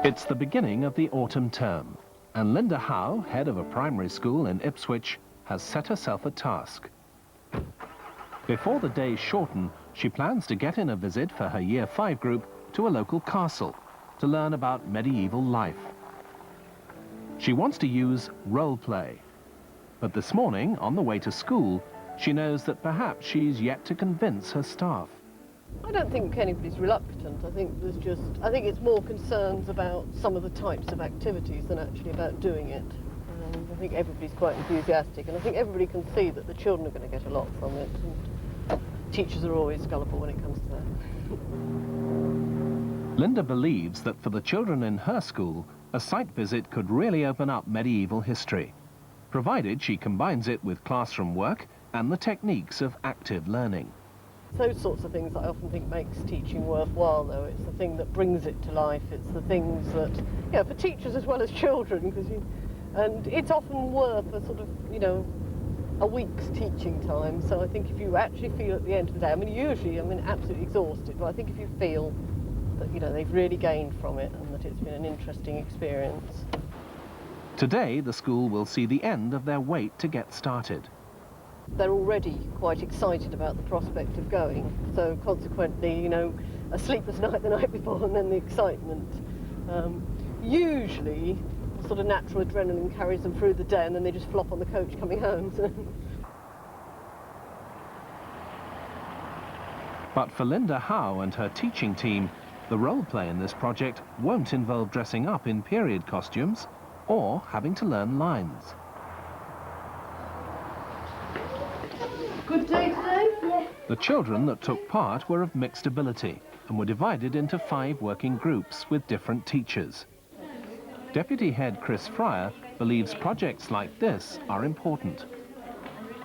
It's the beginning of the autumn term, and Linda Howe, head of a primary school in Ipswich, has set herself a task. Before the days shorten, she plans to get in a visit for her Year 5 group to a local castle to learn about medieval life. She wants to use role play, but this morning, on the way to school, she knows that perhaps she's yet to convince her staff. I don't think anybody's reluctant. I think it's more concerns about some of the types of activities than actually about doing it. I think everybody's quite enthusiastic, and I think everybody can see that the children are going to get a lot from it. And teachers are always gullible when it comes to that. Linda believes that for the children in her school, a site visit could really open up medieval history, provided she combines it with classroom work and the techniques of active learning. Those sorts of things I often think makes teaching worthwhile, though. It's the thing that brings it to life. It's the things that, for teachers as well as children, and it's often worth a sort of, a week's teaching time. So I think if you actually feel at the end of the day, usually I'm absolutely exhausted, but I think if you feel that, they've really gained from it and that it's been an interesting experience. Today, the school will see the end of their wait to get started. They're already quite excited about the prospect of going, so consequently, a sleepless night the night before and then the excitement. Usually, the sort of natural adrenaline carries them through the day and then they just flop on the coach coming home. But for Linda Howe and her teaching team, the role play in this project won't involve dressing up in period costumes or having to learn lines. Good day today? Yeah. The children that took part were of mixed ability and were divided into 5 working groups with different teachers. Deputy Head Chris Fryer believes projects like this are important.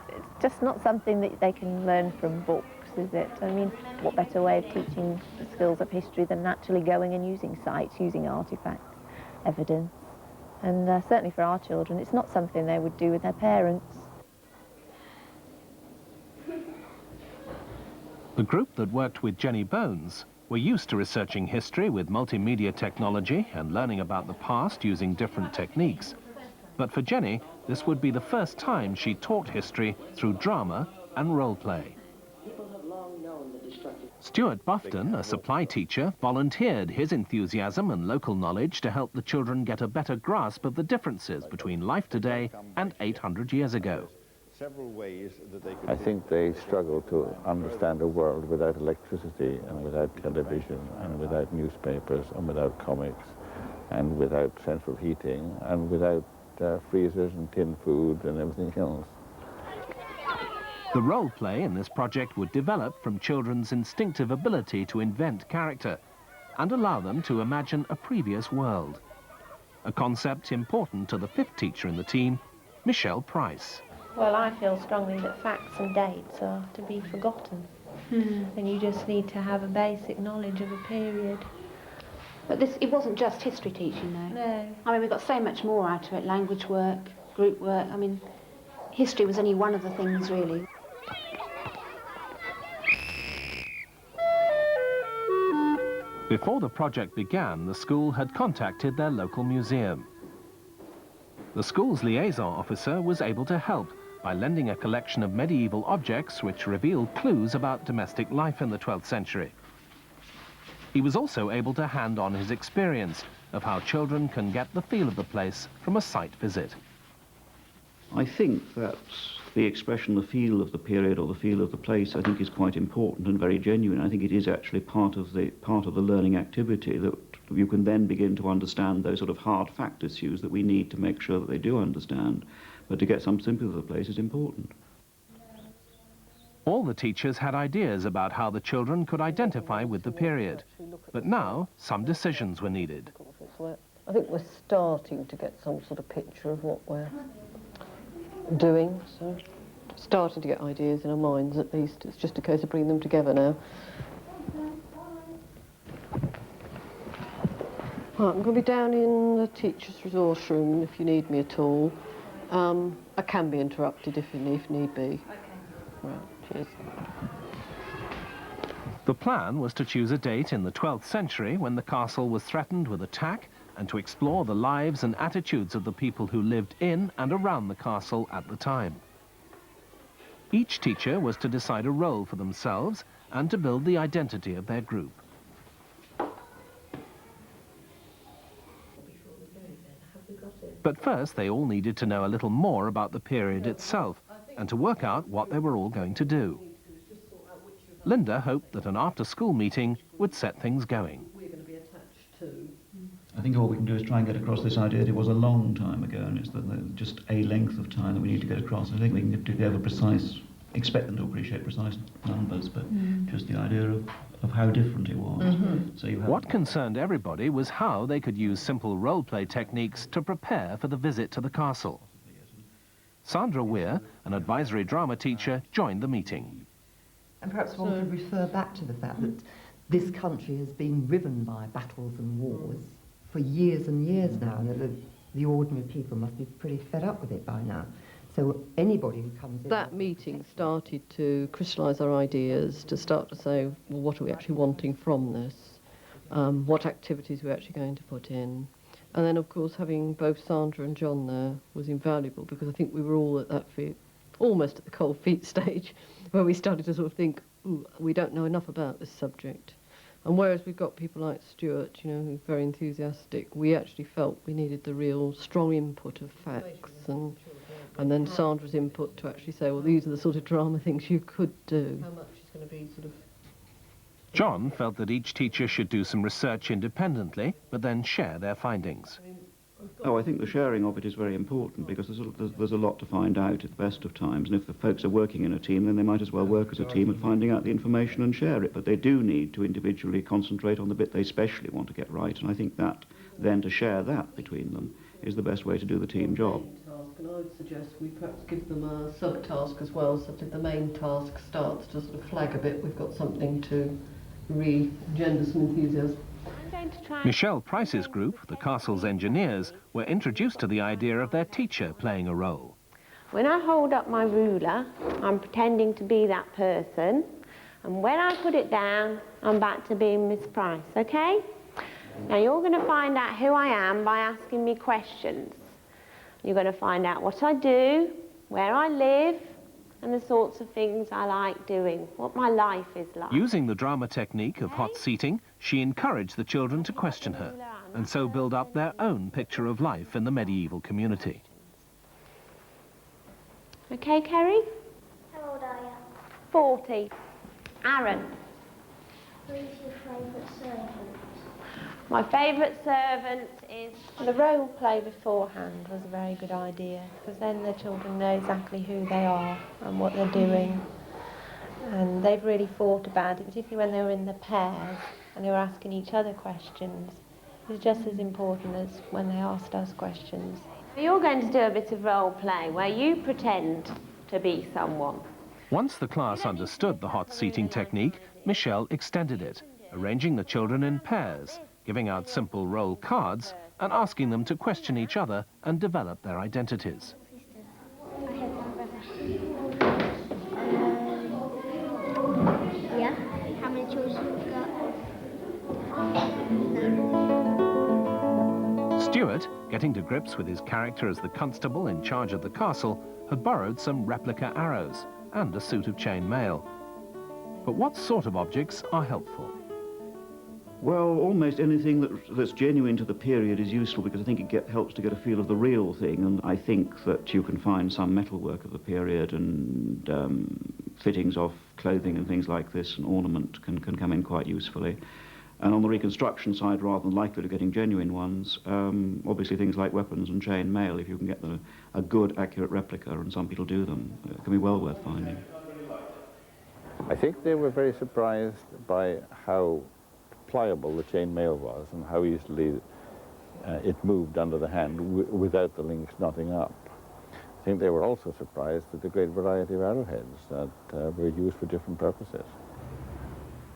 It's just not something that they can learn from books, is it? What better way of teaching the skills of history than actually going and using sites, using artefacts, evidence? And certainly for our children, it's not something they would do with their parents. The group that worked with Jenny Bones were used to researching history with multimedia technology and learning about the past using different techniques. But for Jenny, this would be the first time she taught history through drama and role play. Stuart Buffton, a supply teacher, volunteered his enthusiasm and local knowledge to help the children get a better grasp of the differences between life today and 800 years ago. I think they struggle to understand a world without electricity and without television and without newspapers and without comics and without central heating and without freezers and tin food and everything else. The role play in this project would develop from children's instinctive ability to invent character and allow them to imagine a previous world. A concept important to the 5th teacher in the team, Michelle Price. Well, I feel strongly that facts and dates are to be forgotten. And you just need to have a basic knowledge of a period. But it wasn't just history teaching, though. No. We got so much more out of it, language work, group work. History was only one of the things, really. Before the project began, the school had contacted their local museum. The school's liaison officer was able to help by lending a collection of medieval objects which revealed clues about domestic life in the 12th century. He was also able to hand on his experience of how children can get the feel of the place from a site visit. I think that the expression, the feel of the period or the feel of the place, I think is quite important and very genuine. I think it is actually part of the learning activity that you can then begin to understand those sort of hard fact issues that we need to make sure that they do understand. But to get some sympathy for the place is important. All the teachers had ideas about how the children could identify with the period. But now, some decisions were needed. I think we're starting to get some sort of picture of what we're doing, so starting to get ideas in our minds at least. It's just a case of bringing them together now. Right, I'm going to be down in the teacher's resource room if you need me at all. I can be interrupted if need be. Okay. Right, cheers. The plan was to choose a date in the 12th century when the castle was threatened with attack and to explore the lives and attitudes of the people who lived in and around the castle at the time. Each teacher was to decide a role for themselves and to build the identity of their group. But first, they all needed to know a little more about the period itself and to work out what they were all going to do. Linda hoped that an after-school meeting would set things going. I think all we can do is try and get across this idea that it was a long time ago, and it's just a length of time that we need to get across. I think we can get together precise, expect them to appreciate precise numbers, but just the idea of how different it was. So you have What concerned everybody was how they could use simple role-play techniques to prepare for the visit to the castle. Sandra Weir, an advisory drama teacher, joined the meeting. And perhaps one could refer back to the fact that this country has been riven by battles and wars for years and years now, and that the ordinary people must be pretty fed up with it by now. So anybody who comes in... That meeting started to crystallise our ideas, to start to say, well, what are we actually wanting from this? What activities we're actually going to put in. And then, of course, having both Sandra and John there was invaluable, because I think we were all at that almost at the cold feet stage, where we started to sort of think, ooh, we don't know enough about this subject. And whereas we've got people like Stuart, you know, who's very enthusiastic, we actually felt we needed the real strong input of facts, and then Sandra's input to actually say, well, these are the sort of drama things you could do. How much is going to be sort of... John felt that each teacher should do some research independently, but then share their findings. Oh, I think the sharing of it is very important, because there's a lot to find out at the best of times, and if the folks are working in a team, then they might as well work as a team at finding out the information and share it, but they do need to individually concentrate on the bit they specially want to get right, and I think that then to share that between them is the best way to do the team job. And I would suggest we perhaps give them a sub-task as well, so that if the main task starts to sort of flag a bit, we've got something to re-gender some enthusiasm. Michelle Price's group, the castle's engineers, were introduced to the idea of their teacher playing a role. When I hold up my ruler, I'm pretending to be that person, and when I put it down, I'm back to being Miss Price, okay? Now you're going to find out who I am by asking me questions. You're going to find out what I do, where I live, and the sorts of things I like doing, what my life is like. Using the drama technique of hot seating, she encouraged the children to question her, and so build up their own picture of life in the medieval community. Okay, Kerry? How old are you? 40. Aaron? Who is your favourite servant? My favourite servant is... The role play beforehand was a very good idea, because then the children know exactly who they are and what they're doing. And they've really thought about it, particularly when they were in the pairs and they were asking each other questions. It was just as important as when they asked us questions. You're going to do a bit of role play where you pretend to be someone. Once the class understood the hot seating technique, Michelle extended it, arranging the children in pairs, giving out simple role cards and asking them to question each other and develop their identities. I have one brother. Yeah? How many children have you got? Stuart, getting to grips with his character as the constable in charge of the castle, had borrowed some replica arrows and a suit of chain mail. But what sort of objects are helpful? Well, almost anything that's genuine to the period is useful, because I think it helps to get a feel of the real thing, and I think that you can find some metalwork of the period and fittings of clothing and things like this, and ornament can come in quite usefully. And on the reconstruction side, rather than likely to getting genuine ones, obviously things like weapons and chain mail, if you can get a good, accurate replica, and some people do them, it can be well worth finding. I think they were very surprised by how pliable the chain mail was and how easily it moved under the hand without the links knotting up. I think they were also surprised at the great variety of arrowheads that were used for different purposes.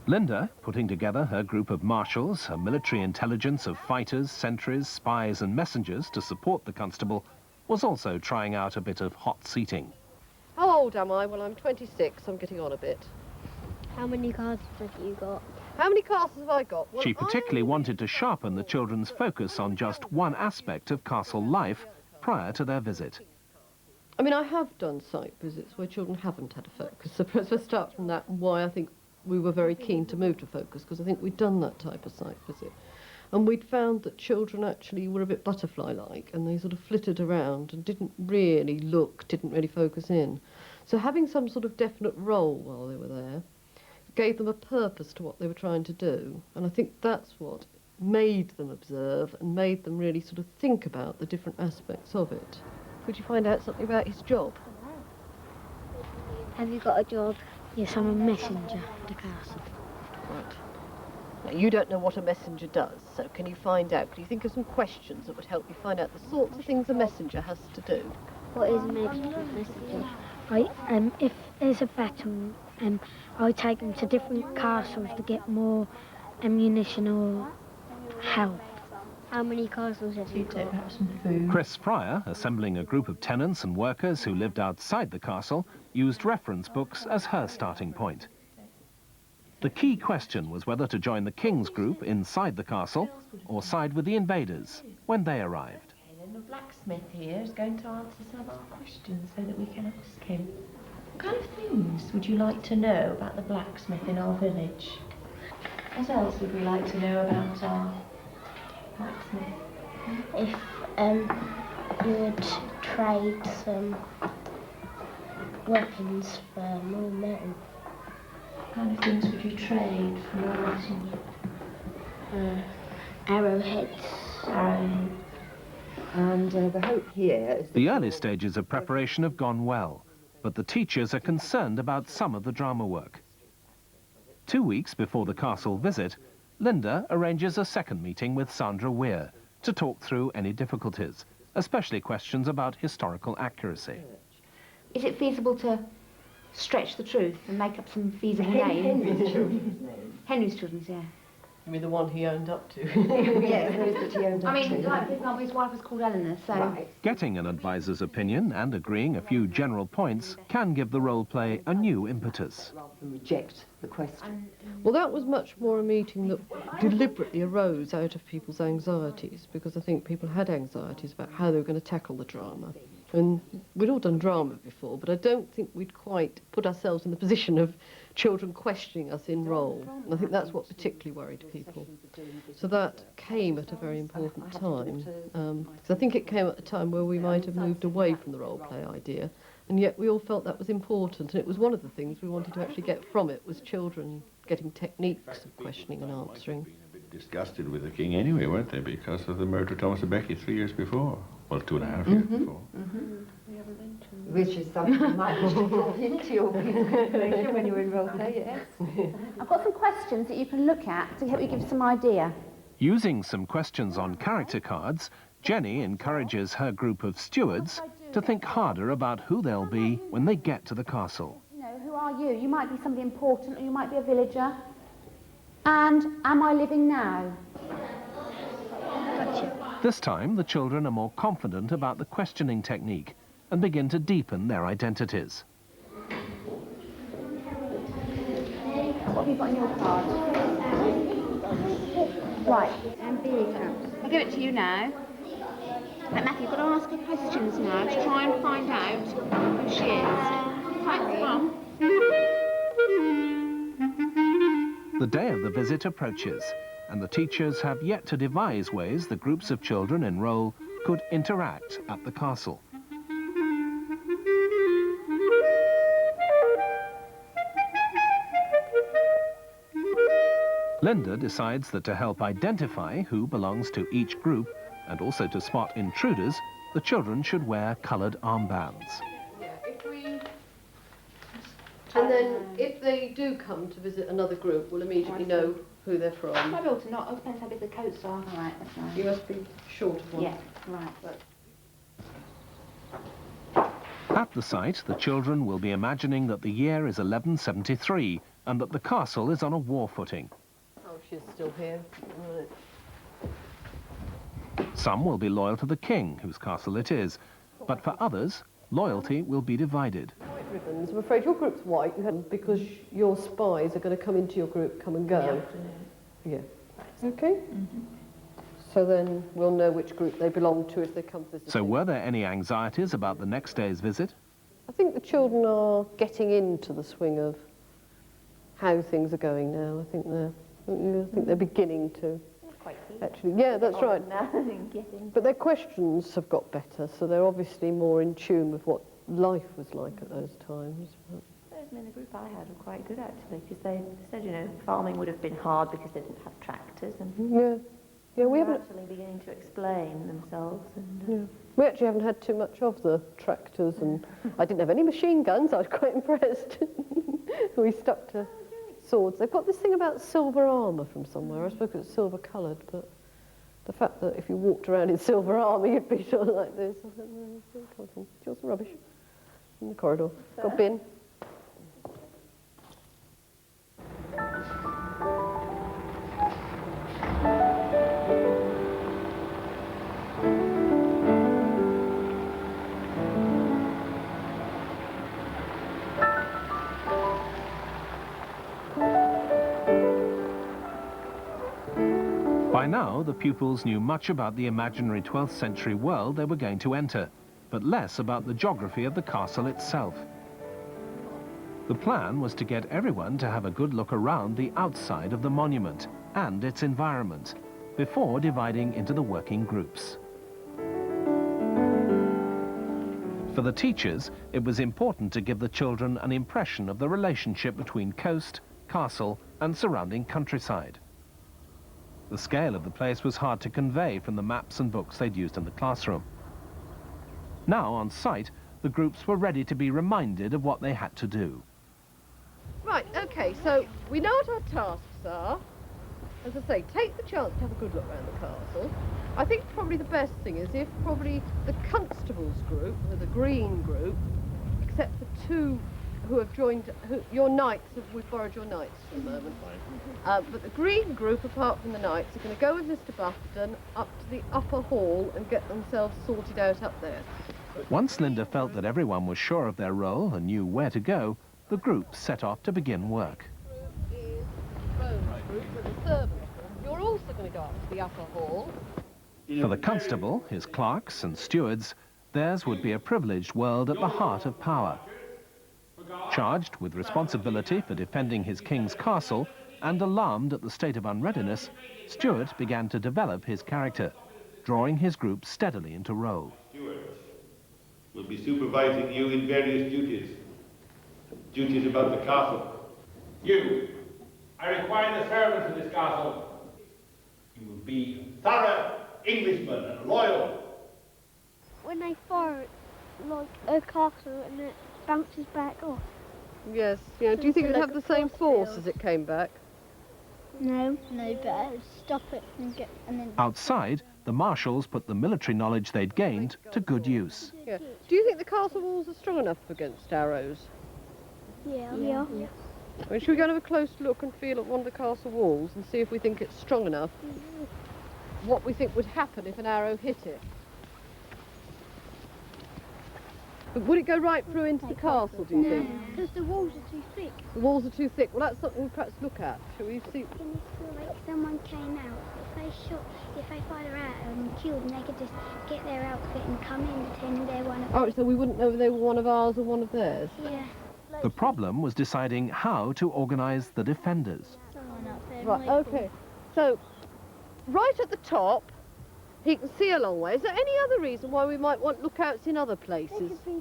Linda, putting together her group of marshals, a military intelligence of fighters, sentries, spies and messengers to support the constable, was also trying out a bit of hot seating. How old am I? Well, I'm 26. I'm getting on a bit. How many cards have you got? How many castles have I got? Well, She particularly wanted to sharpen the children's focus on just one aspect of castle life prior to their visit. I mean, I have done site visits where children haven't had a focus. So perhaps we'll start from that and why I think we were very keen to move to focus, because I think we'd done that type of site visit. And we'd found that children actually were a bit butterfly-like, and they sort of flitted around and didn't really look, didn't really focus in. So having some sort of definite role while they were there gave them a purpose to what they were trying to do. And I think that's what made them observe and made them really sort of think about the different aspects of it. Could you find out something about his job? Have you got a job? Yes, I'm a messenger at the castle. Right. Now, you don't know what a messenger does, so can you find out? Can you think of some questions that would help you find out the sorts of things a messenger has to do? What is a messenger? If there's a battle, I take them to different castles to get more ammunition or help. How many castles have you got? Chris Fryer, assembling a group of tenants and workers who lived outside the castle, used reference books as her starting point. The key question was whether to join the King's group inside the castle or side with the invaders when they arrived. And the blacksmith here is going to answer some of our questions so that we can ask him. What kind of things would you like to know about the blacksmith in our village? What else would we like to know about our blacksmith? If you would trade some weapons for more metal. What kind of things would you trade for more metal? Arrowheads. Arrowheads. And the hope here is... The early stages of preparation have gone well, but the teachers are concerned about some of the drama work. 2 weeks before the castle visit, Linda arranges a second meeting with Sandra Weir to talk through any difficulties, especially questions about historical accuracy. Is it feasible to stretch the truth and make up some feasible names? Henry's children's name. Henry's children's, yeah. You mean the one he owned up to? Yes, those that he owned up I mean, to. like, for example, his wife was called Eleanor, so... Right. Getting an advisor's opinion and agreeing a few general points can give the role play a new impetus. Rather than reject the question. Well, that was much more a meeting that deliberately arose out of people's anxieties, because I think people had anxieties about how they were going to tackle the drama. And we'd all done drama before, but I don't think we'd quite put ourselves in the position of children questioning us in role. And I think that's what particularly worried people. So that came at a very important time, because I think it came at a time where we might have moved away from the role play idea, and yet we all felt that was important, and it was one of the things we wanted to actually get from it, was children getting techniques of questioning and answering. Disgusted with the king anyway, weren't they, because of the murder of Thomas de Becket 3 years before. Well, 2.5 years before. Which is something you might want to draw into your presentation when you're in role play, yes. I've got some questions that you can look at to help you give some idea. Using some questions on character cards, Jenny encourages her group of stewards to think harder about who they'll be when they get to the castle. You know, who are you? You might be somebody important, or you might be a villager. And am I living now? This time, the children are more confident about the questioning technique and begin to deepen their identities. What have you got in your card? Right. I'll give it to you now. Right, Matthew, you've got to ask her questions now to try and find out who she is. Right, come on. The day of the visit approaches, and the teachers have yet to devise ways the groups of children in role could interact at the castle. Linda decides that to help identify who belongs to each group, and also to spot intruders, the children should wear coloured armbands. And then, if they do come to visit another group, we'll immediately know who they're from. Might be able to not. It depends how big the coats are. All right, that's right. You must be short of one. Yeah, right. At the site, the children will be imagining that the year is 1173 and that the castle is on a war footing. Oh, she's still here. Right. Some will be loyal to the king, whose castle it is, but for others, loyalty will be divided. ribbons. I'm afraid your group's white, because your spies are going to come into your group, come and go. Yeah. Okay. So then we'll know which group they belong to if they come visiting. So were there any anxieties about the next day's visit? I think the children are getting into the swing of how things are going now. I think they're beginning to. Quite keen. Actually, yeah, that's right. But their questions have got better, so they're obviously more in tune with what life was like at those times. I mean, the group I had were quite good actually, because they said, you know, farming would have been hard because they didn't have tractors, and yeah, we haven't actually beginning to explain themselves. And, yeah. We actually haven't had too much of the tractors, and I didn't have any machine guns. I was quite impressed. We stuck to swords. They've got this thing about silver armour from somewhere. I suppose it's silver coloured, but the fact that if you walked around in silver armour, you'd be sort of like this. I thought, no, where's it come from? Do you want some rubbish? In the corridor. Got a bin. By now, the pupils knew much about the imaginary 12th century world they were going to enter, but less about the geography of the castle itself. The plan was to get everyone to have a good look around the outside of the monument and its environment before dividing into the working groups. For the teachers, it was important to give the children an impression of the relationship between coast, castle, and surrounding countryside. The scale of the place was hard to convey from the maps and books they'd used in the classroom. Now, on site, the groups were ready to be reminded of what they had to do. Right, okay, so we know what our tasks are. As I say, take the chance to have a good look around the castle. I think probably the best thing is if probably the constables group, or the green group, except for two who have joined, your knights, we've borrowed your knights for the moment. But the green group, apart from the knights, are going to go with Mr. Bufton up to the upper hall and get themselves sorted out up there. Once Linda felt that everyone was sure of their role and knew where to go, the group set off to begin work. Is Rome's group, so the servants group. You're also going to go up to the upper hall. For the constable, his clerks and stewards, theirs would be a privileged world at the heart of power. Charged with responsibility for defending his king's castle and alarmed at the state of unreadiness, Stuart began to develop his character, drawing his group steadily into role. Stuart will be supervising you in various duties. Duties about the castle. You, I require the servants of this castle. You will be thorough Englishmen and loyal. When they fire like a castle and it bounces back off. Yes, yeah. Do you think it would have the same force as it came back? No, but stop it and then... Outside, the marshals put the military knowledge they'd gained to good use. Yeah. Do you think the castle walls are strong enough against arrows? Yeah. I mean, should we go and have a close look and feel at one of the castle walls and see if we think it's strong enough? What we think would happen if an arrow hit it? But would it go right through into the castle, do you think? Because the walls are too thick. The walls are too thick. Well, that's something we perhaps look at. Shall we see? Can you feel like someone came out? If they fired her out and killed, and they could just get their outfit and come in pretending they're one of... Oh, so we wouldn't know if they were one of ours or one of theirs? Yeah. The problem was deciding how to organise the defenders. Right, okay. So, right at the top, he can see a long way. Is there any other reason why we might want lookouts in other places? They could be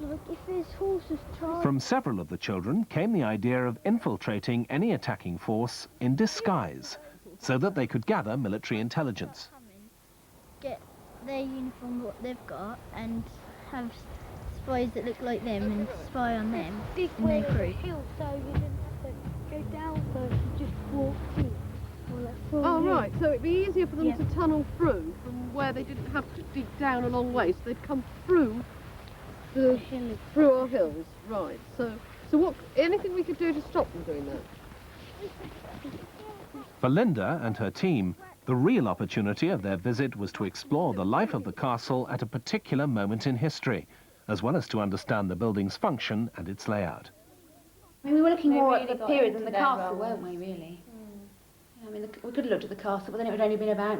like if there's horses trying... From several of the children came the idea of infiltrating any attacking force in disguise, so that they could gather military intelligence. Get their uniform, what they've got, and have spies that look like them and spy on them and their crew. So you didn't have to go down first, you just walk in. Oh, right, so it'd be easier for them to tunnel through from where they didn't have to dig down a long way, so they'd come through our hills, right. So what, anything we could do to stop them doing that? For Linda and her team, the real opportunity of their visit was to explore the life of the castle at a particular moment in history, as well as to understand the building's function and its layout. I mean, we were looking They more really at the got period into than the their castle, roles. weren't we, really? I mean, we could have looked at the castle, but then it would only been about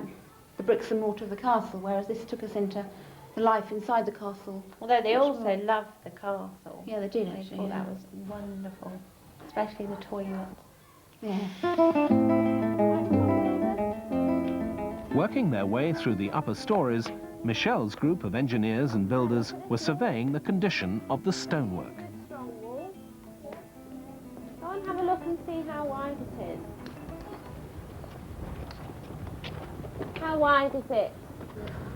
the bricks and mortar of the castle, whereas this took us into the life inside the castle. Although they Much also more. loved the castle. Yeah, they did, They actually, thought yeah. that was wonderful, especially the toilet. Yeah. Working their way through the upper stories, Michelle's group of engineers and builders were surveying the condition of the stonework. Go and have a look and see how wide it is. How wide is it?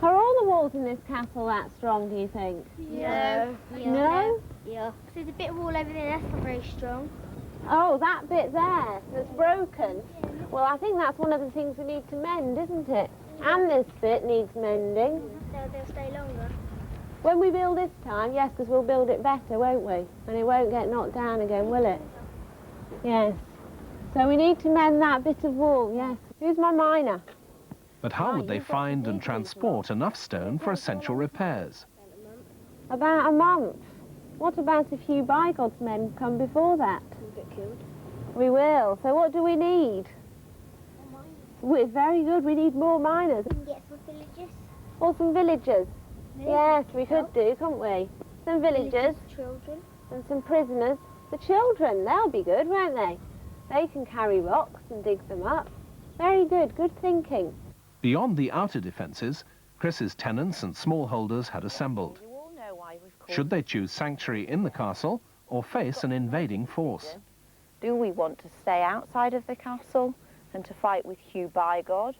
Are all the walls in this castle that strong, do you think? Yeah. No? Yeah. There's a bit of wall over there that's not very strong. Oh, that bit there that's broken. Well, I think that's one of the things we need to mend, isn't it? And this bit needs mending. They'll stay longer. When we build this time, yes, because we'll build it better, won't we? And it won't get knocked down again, will it? Yes. So we need to mend that bit of wall, yes. Who's my miner? But how would they find and transport enough stone for essential repairs? About a month. What about if you Bygods men come before that? We'll get killed. We will. So what do we need? We're very good. We need more miners. We can get some villagers. Or some villagers. Yes, we could do, couldn't we? Some villagers Children. and some prisoners. The children, they'll be good, won't they? They can carry rocks and dig them up. Very good, good thinking. Beyond the outer defences, Chris's tenants and smallholders had assembled. Should they choose sanctuary in the castle or face an invading force? Do we want to stay outside of the castle and to fight with Hugh Bygod?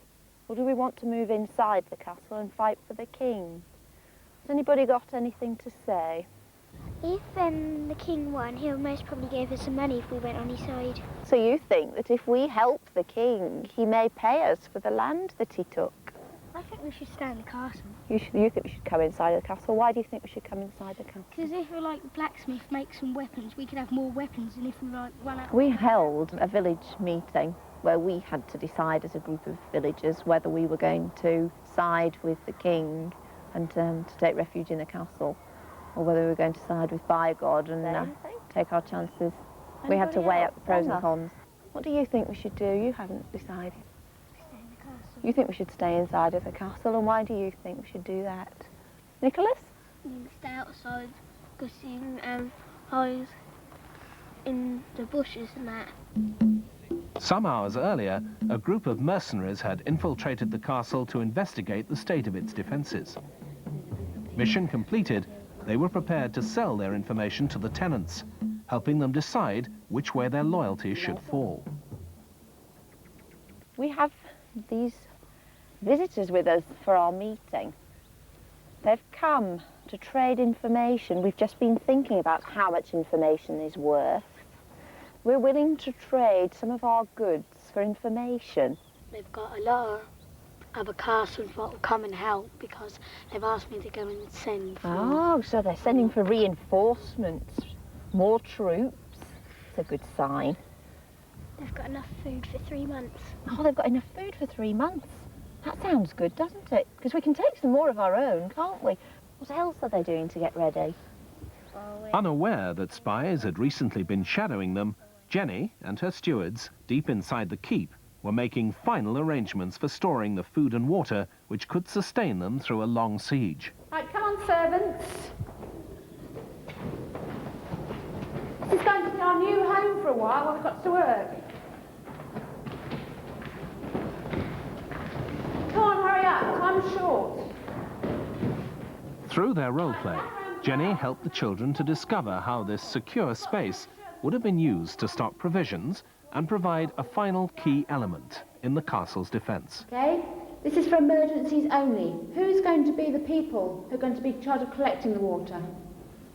Or do we want to move inside the castle and fight for the king? Has anybody got anything to say? If the king won, he'll most probably give us some money if we went on his side. So you think that if we help the king, he may pay us for the land that he took? I think we should stay in the castle. You think we should come inside the castle? Why do you think we should come inside the castle? Because if we like the blacksmith makes some weapons, we could have more weapons than if we like run out. We held a village meeting where we had to decide as a group of villagers whether we were going to side with the king and to take refuge in the castle, or whether we were going to side with Bygod and take our chances. We had to weigh up the pros and cons. What do you think we should do? You haven't decided. Stay in the castle. You think we should stay inside of the castle, and why do you think we should do that? Nicholas? You can stay outside because you can hide in the bushes and that. Some hours earlier, a group of mercenaries had infiltrated the castle to investigate the state of its defences. Mission completed, they were prepared to sell their information to the tenants, helping them decide which way their loyalty should fall. We have these visitors with us for our meeting. They've come to trade information. We've just been thinking about how much information is worth. We're willing to trade some of our goods for information. They've got a lot of other castles that will come and help because they've asked me to go and send for... Oh, so they're sending for reinforcements, more troops. It's a good sign. They've got enough food for 3 months. Oh, they've got enough food for 3 months. That sounds good, doesn't it? Because we can take some more of our own, can't we? What else are they doing to get ready? Unaware that spies had recently been shadowing them, Jenny and her stewards, deep inside the keep, were making final arrangements for storing the food and water which could sustain them through a long siege. Right, come on, servants. This is going to be our new home for a while while we've got to work. Come on, hurry up, time's short. Through their role play, Jenny helped the children to discover how this secure space would have been used to stock provisions and provide a final key element in the castle's defence. Okay, this is for emergencies only. Who's going to be the people who are going to be in charge of collecting the water?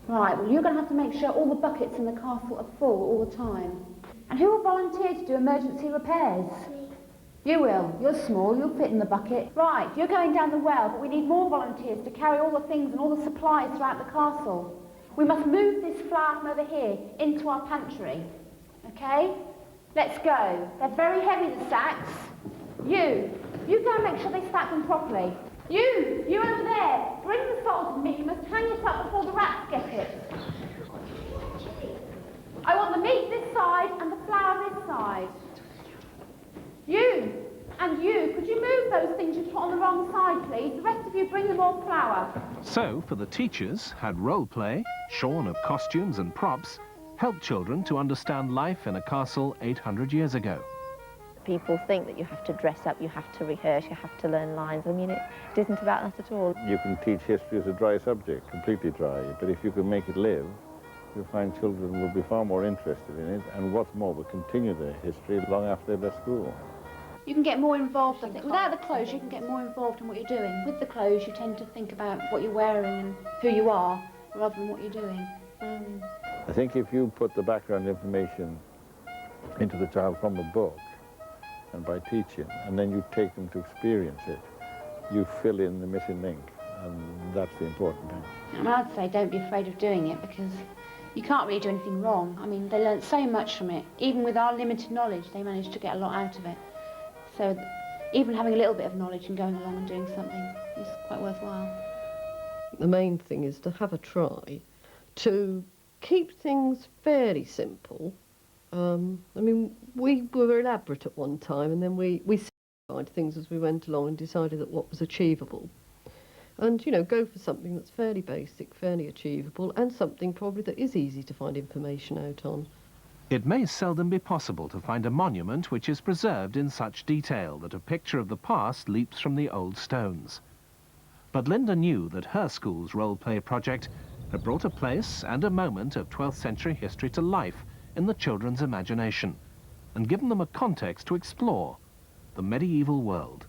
Right, well, you're going to have to make sure all the buckets in the castle are full all the time. And who will volunteer to do emergency repairs? You will. You're small, you'll fit in the bucket. Right, you're going down the well, but we need more volunteers to carry all the things and all the supplies throughout the castle. We must move this flour from over here into our pantry. Okay? Let's go. They're very heavy, the sacks. You go and make sure they stack them properly. You over there, bring the salt to me. You must hang it up before the rats get it. I want the meat this side and the flour this side. You, and you, could you move those things you put on the wrong side, please? The rest of you bring them all flour. So, for the teachers, had role play, shorn of costumes and props, helped children to understand life in a castle 800 years ago. People think that you have to dress up, you have to rehearse, you have to learn lines. I mean, it isn't about that at all. You can teach history as a dry subject, completely dry, but if you can make it live, you'll find children will be far more interested in it, and what's more, will continue their history long after they've left school. You can get more involved, I think. Without the clothes, you can get more involved in what you're doing. With the clothes, you tend to think about what you're wearing and who you are, rather than what you're doing. I think if you put the background information into the child from a book, and by teaching, and then you take them to experience it, you fill in the missing link, and that's the important thing. I mean, I'd say don't be afraid of doing it, because you can't really do anything wrong. I mean, they learnt so much from it. Even with our limited knowledge, they managed to get a lot out of it. So even having a little bit of knowledge and going along and doing something is quite worthwhile. The main thing is to have a try to keep things fairly simple. I mean, we were elaborate at one time, and then we simplified things as we went along and decided that what was achievable. And, you know, go for something that's fairly basic, fairly achievable, and something probably that is easy to find information out on. It may seldom be possible to find a monument which is preserved in such detail that a picture of the past leaps from the old stones. But Linda knew that her school's role-play project had brought a place and a moment of 12th century history to life in the children's imagination and given them a context to explore the medieval world.